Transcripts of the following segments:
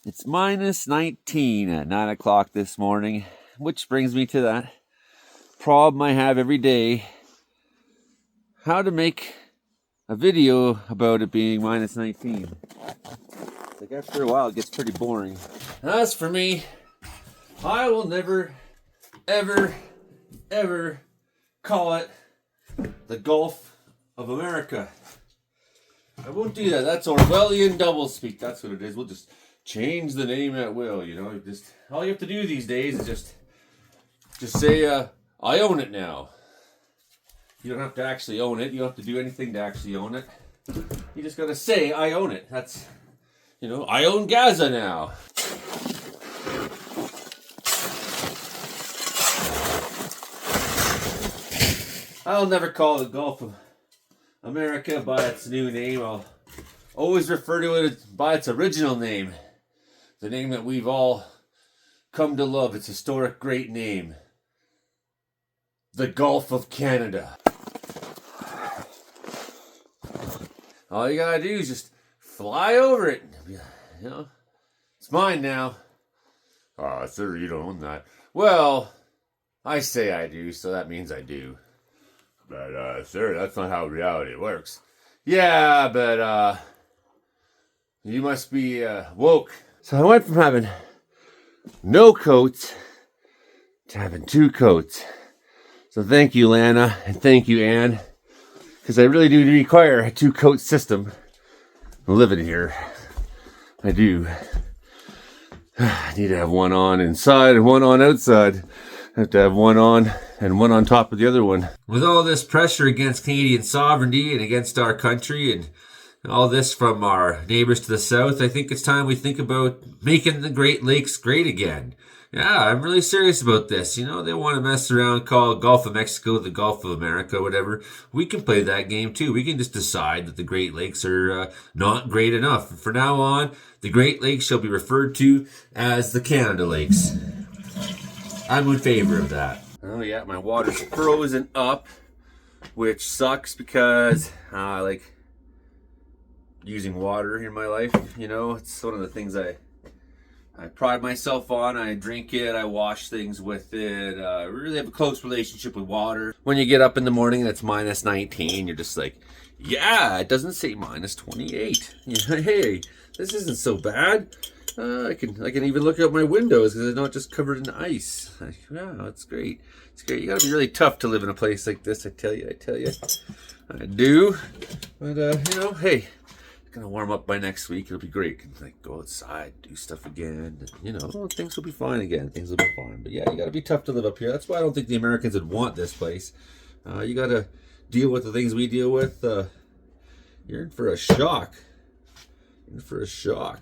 It's minus 19 at 9 o'clock this morning, which brings me to that problem I have every day. How to make a video about it being minus 19. It's like after a while it gets pretty boring. As for me, I will never, ever, ever call it the Gulf of America. I won't do that. That's Orwellian doublespeak. That's what it is. We'll just change the name at will, you know. Just all you have to do these days is just say, I own it now. You don't have to actually own it. You don't have to do anything to actually own it. You just gotta say, I own it. That's, you know, I own Gaza now. I'll never call the Gulf of America by its new name. I'll always refer to it by its original name. The name that we've all come to love. Its historic great name. The Gulf of Canada. All you gotta do is just fly over it. You know, it's mine now. Oh, sir, you don't own that. Well, I say I do, so that means I do. But, sir, that's not how reality works. Yeah, but, you must be, woke. So I went from having no coats to having 2 coats. So thank you, Lana, and thank you, Anne. Because I really do require a 2-coat system. I'm living here. I do. I need to have one on inside and one on outside. I have to have one on and one on top of the other one. With all this pressure against Canadian sovereignty and against our country and all this from our neighbors to the south, I think it's time we think about making the Great Lakes great again. Yeah, I'm really serious about this. You know, they want to mess around, call Gulf of Mexico the Gulf of America, whatever. We can play that game too. We can just decide that the Great Lakes are not great enough. From now on, the Great Lakes shall be referred to as the Canada Lakes. I'm in favor of that. Oh yeah, my water's frozen up, which sucks because I like using water in my life. You know, it's one of the things I pride myself on. I drink it, I wash things with it. I really have a close relationship with water. When you get up in the morning and it's minus 19, you're just like, yeah, it doesn't say minus 28. Hey, this isn't so bad. I can even look out my windows because they're not just covered in ice. Wow, it's great. It's great. You gotta be really tough to live in a place like this. I tell you. I do. But you know, hey, it's gonna warm up by next week. It'll be great. Can like go outside, do stuff again. And, you know, things will be fine again. Things will be fine. But yeah, you gotta be tough to live up here. That's why I don't think the Americans would want this place. You gotta deal with the things we deal with. You're in for a shock.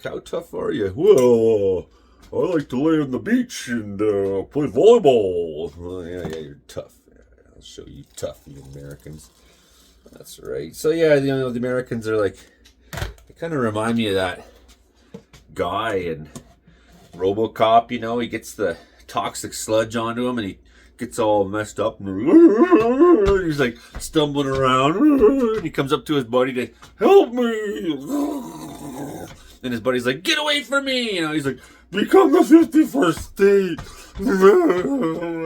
How tough are you? Well, I like to lay on the beach and play volleyball. Yeah, you're tough. I'll show you tough, you Americans. That's right. So yeah, you know, the Americans are like, they kind of remind me of that guy in RoboCop. You know, he gets the toxic sludge onto him and he gets all messed up and he's like stumbling around and he comes up to his buddy to help me. And his buddy's like, get away from me! You know, he's like, become the 51st state!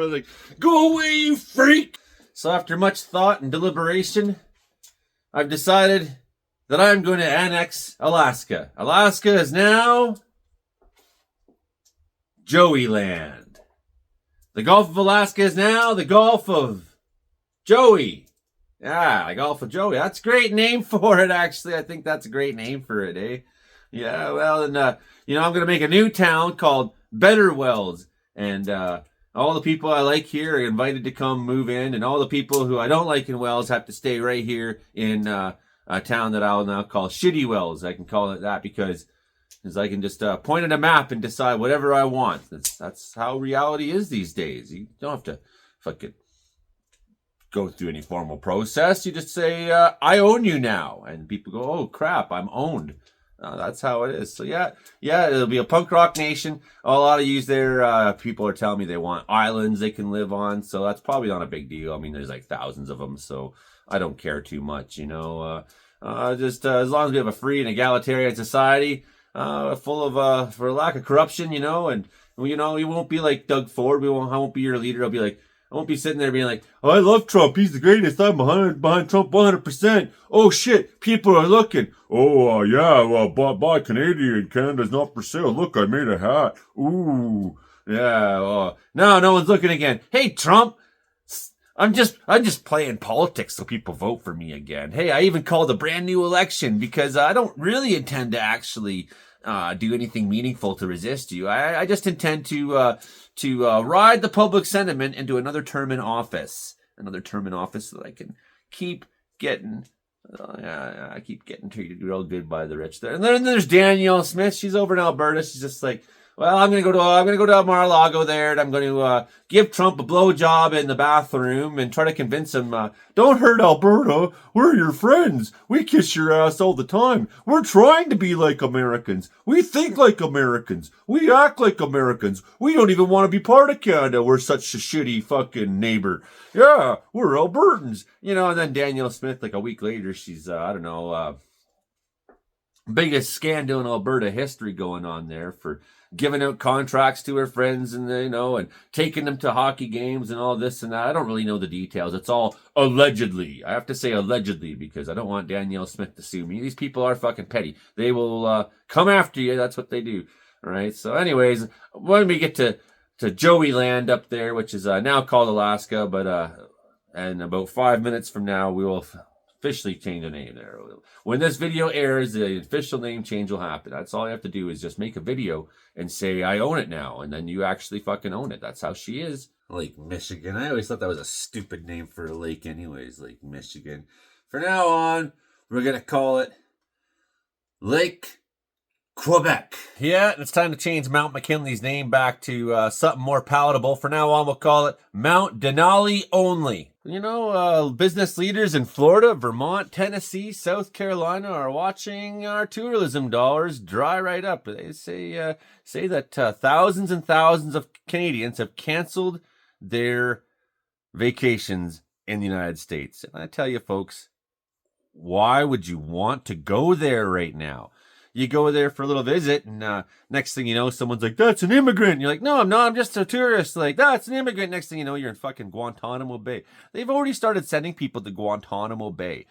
Like, go away, you freak! So after much thought and deliberation, I've decided that I'm going to annex Alaska. Alaska is now Joey Land. The Gulf of Alaska is now the Gulf of Joey. Yeah, the Gulf of Joey. That's a great name for it, actually. I think that's a great name for it, eh? Yeah, well, and, you know, I'm going to make a new town called Better Wells. And all the people I like here are invited to come move in. And all the people who I don't like in Wells have to stay right here in a town that I'll now call Shitty Wells. I can call it that because I can just point at a map and decide whatever I want. That's how reality is these days. You don't have to fucking go through any formal process. You just say, I own you now. And people go, oh, crap, I'm owned. That's how it is. So yeah, it'll be a punk rock nation. A lot of yous there, people are telling me they want islands they can live on. So that's probably not a big deal. I mean, there's like thousands of them. So I don't care too much, you know. Just as long as we have a free and egalitarian society, full of for lack of corruption, and you won't be like Doug Ford. I won't be your leader. I'll be like, I won't be sitting there being like, oh, I love Trump. He's the greatest. I'm behind Trump 100%. Oh shit, people are looking. Oh yeah, well, buy Canadian. Canada's not for sale. Look, I made a hat. Ooh, yeah. No one's looking again. Hey, Trump. I'm just playing politics so people vote for me again. Hey, I even called a brand new election because I don't really intend to actually do anything meaningful to resist you. I just intend to ride the public sentiment into another term in office so that I can keep getting. I keep getting treated real good by the rich there. And then there's Danielle Smith. She's over in Alberta. She's just like, well, I'm gonna go to Mar-a-Lago there, and I'm going to give Trump a blowjob in the bathroom and try to convince him, don't hurt Alberta. We're your friends. We kiss your ass all the time. We're trying to be like Americans. We think like Americans. We act like Americans. We don't even want to be part of Canada. We're such a shitty fucking neighbor. Yeah, we're Albertans. And then Danielle Smith, like a week later, she's, biggest scandal in Alberta history going on there for giving out contracts to her friends and taking them to hockey games and all this and that. I don't really know the details. It's all allegedly. I have to say allegedly because I don't want Danielle Smith to sue me. These people are fucking petty. They will come after you. That's what they do. All right. So anyways, when we get to Joey Land up there, which is now called Alaska, but and about 5 minutes from now, we will officially change the name there. When this video airs, the official name change will happen. That's all you have to do is just make a video and say, I own it now. And then you actually fucking own it. That's how she is. Lake Michigan. I always thought that was a stupid name for a lake anyways, Lake Michigan. From now on, we're going to call it Lake Quebec. Yeah, it's time to change Mount McKinley's name back to something more palatable. For now on, we'll call it Mount Denali only. Business leaders in Florida, Vermont, Tennessee, South Carolina are watching our tourism dollars dry right up. They say that thousands and thousands of Canadians have canceled their vacations in the United States. And I tell you, folks, why would you want to go there right now? You go there for a little visit, and next thing you know, someone's like, that's an immigrant. And you're like, no, I'm not. I'm just a tourist. Like, that's an immigrant. Next thing you know, you're in fucking Guantanamo Bay. They've already started sending people to Guantanamo Bay.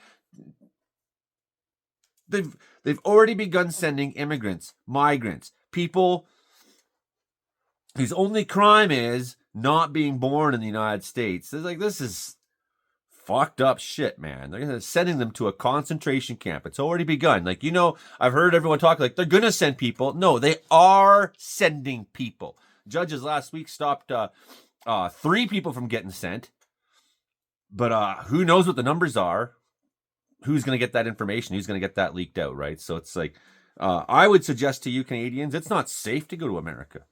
They've already begun sending immigrants, migrants, people whose only crime is not being born in the United States. It's like, this is fucked up shit, man. They're sending them to a concentration camp. It's already begun. Like, I've heard everyone talk like they're going to send people. No, they are sending people. Judges last week stopped 3 people from getting sent. But who knows what the numbers are? Who's going to get that information? Who's going to get that leaked out, right? So it's like, I would suggest to you Canadians, it's not safe to go to America.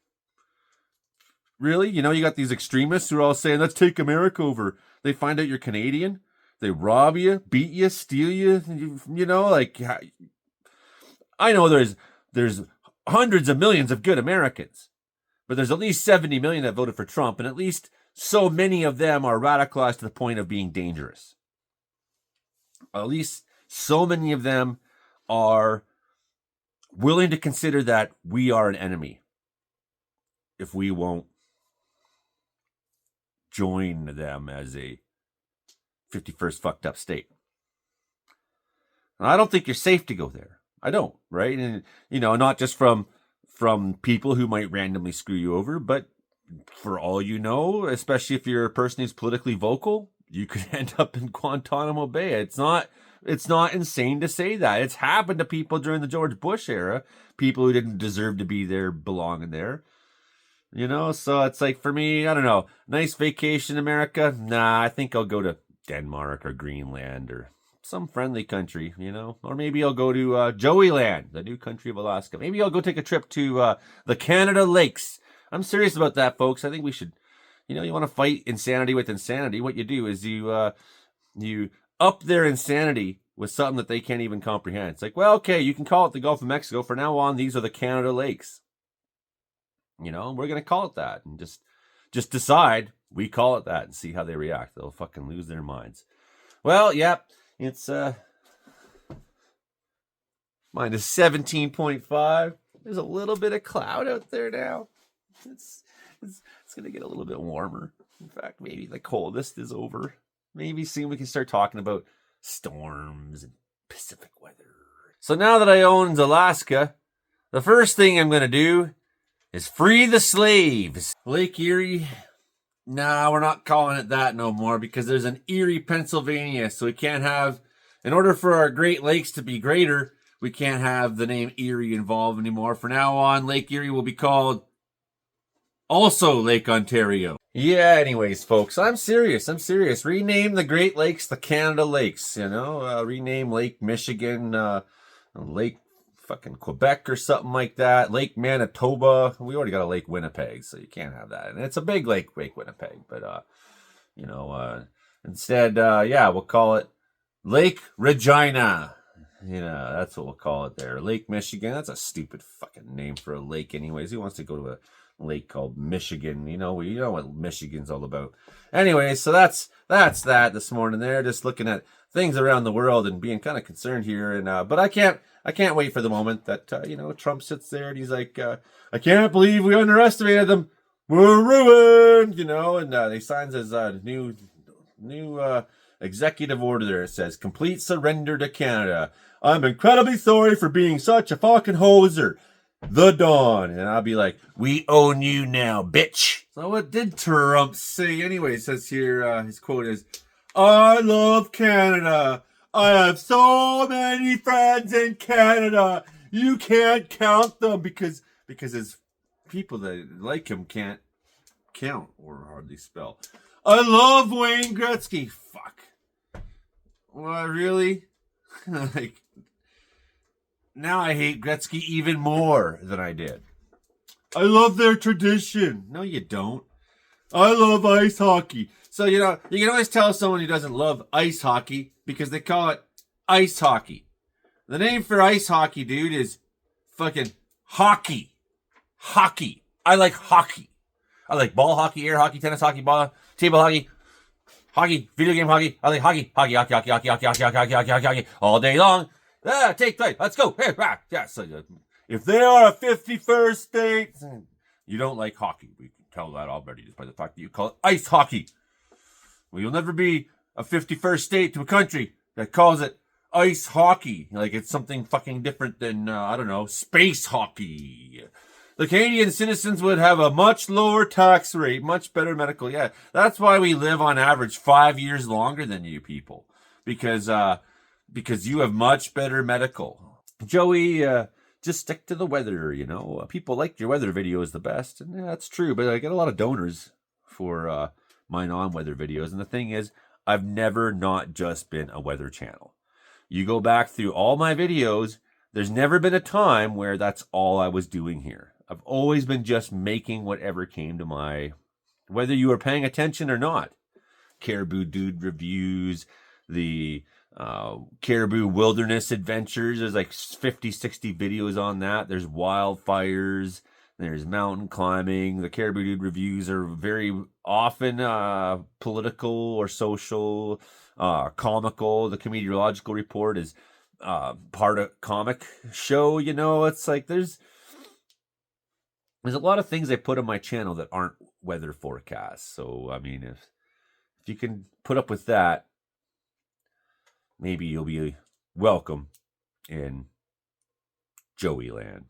Really? You got these extremists who are all saying, let's take America over. They find out you're Canadian. They rob you, beat you, steal you. Like, I know there's hundreds of millions of good Americans, but there's at least 70 million that voted for Trump, and at least so many of them are radicalized to the point of being dangerous. At least so many of them are willing to consider that we are an enemy if we won't join them as a 51st fucked up state. And I don't think you're safe to go there. I don't, right? And not just from people who might randomly screw you over, but for all you know, especially if you're a person who's politically vocal, you could end up in Guantanamo Bay. It's not insane to say that. It's happened to people during the George Bush era, people who didn't deserve to be there, belonging there. So it's like, for me, I don't know, nice vacation in America? Nah, I think I'll go to Denmark or Greenland or some friendly country, or maybe I'll go to Joey Land, the new country of Alaska. Maybe I'll go take a trip to the Canada Lakes. I'm serious about that, folks. I think we should, you want to fight insanity with insanity. What you do is you up their insanity with something that they can't even comprehend. It's like, well, okay, you can call it the Gulf of Mexico. For now on, these are the Canada Lakes. We're going to call it that, and just decide we call it that and see how they react. They'll fucking lose their minds. Well, yep, it's minus 17.5. There's a little bit of cloud out there now. It's going to get a little bit warmer. In fact, maybe the coldest is over. Maybe soon we can start talking about storms and Pacific weather. So now that I own Alaska, the first thing I'm going to do is free the slaves. Lake Erie, nah, we're not calling it that no more because there's an Erie, Pennsylvania. So we can't have, in order for our Great Lakes to be greater, we can't have the name Erie involved anymore. From now on, Lake Erie will be called also Lake Ontario. Yeah, anyways, folks, I'm serious. Rename the Great Lakes the Canada Lakes, rename Lake Michigan, Lake fucking Quebec or something like that. Lake Manitoba. We already got a Lake Winnipeg, so you can't have that. And it's a big lake, Lake Winnipeg. But, instead, we'll call it Lake Regina. That's what we'll call it there. Lake Michigan. That's a stupid fucking name for a lake anyways. Who wants to go to a lake called Michigan? You know what Michigan's all about. Anyway, so that's that this morning there. Just looking at things around the world and being kind of concerned here. And but I can't wait for the moment that Trump sits there and he's like, I can't believe we underestimated them. We're ruined, and he signs his new executive order there. It says complete surrender to Canada. I'm incredibly sorry for being such a fucking hoser. The Dawn. And I'll be like, we own you now, bitch. So what did Trump say anyway? It says here, his quote is, I love Canada. I have so many friends in Canada. You can't count them because his people that like him can't count or hardly spell. I love Wayne Gretzky. Fuck. What, really? Like, now I hate Gretzky even more than I did. I love their tradition. No, you don't. I love ice hockey. So, you can always tell someone who doesn't love ice hockey because they call it ice hockey. The name for ice hockey, dude, is fucking hockey. Hockey. I like hockey. I like ball hockey, air hockey, tennis hockey, ball, table hockey, video game hockey. I like hockey, hockey, all day long. Take flight. Let's go. Hey, back. Yeah. So if they are a 51st state, you don't like hockey. We can tell that already just by the fact that you call it ice hockey. Well, you'll never be a 51st state to a country that calls it ice hockey. Like it's something fucking different than, space hockey. The Canadian citizens would have a much lower tax rate, much better medical. Yeah, that's why we live on average 5 years longer than you people. Because you have much better medical. Joey, just stick to the weather, People like your weather videos the best. And yeah, that's true, but I get a lot of donors for my non-weather videos. And the thing is, I've never not just been a weather channel. You go back through all my videos, there's never been a time where that's all I was doing here. I've always been just making whatever came to whether you were paying attention or not. Caribou Dude reviews, the Caribou Wilderness Adventures. There's like 50, 60 videos on that. There's wildfires. There's mountain climbing. The Caribou Dude reviews are very often political or social, comical. The Meteorological Report is part of comic show. It's like there's a lot of things I put on my channel that aren't weather forecasts. So, I mean, if you can put up with that, maybe you'll be welcome in Joey Land.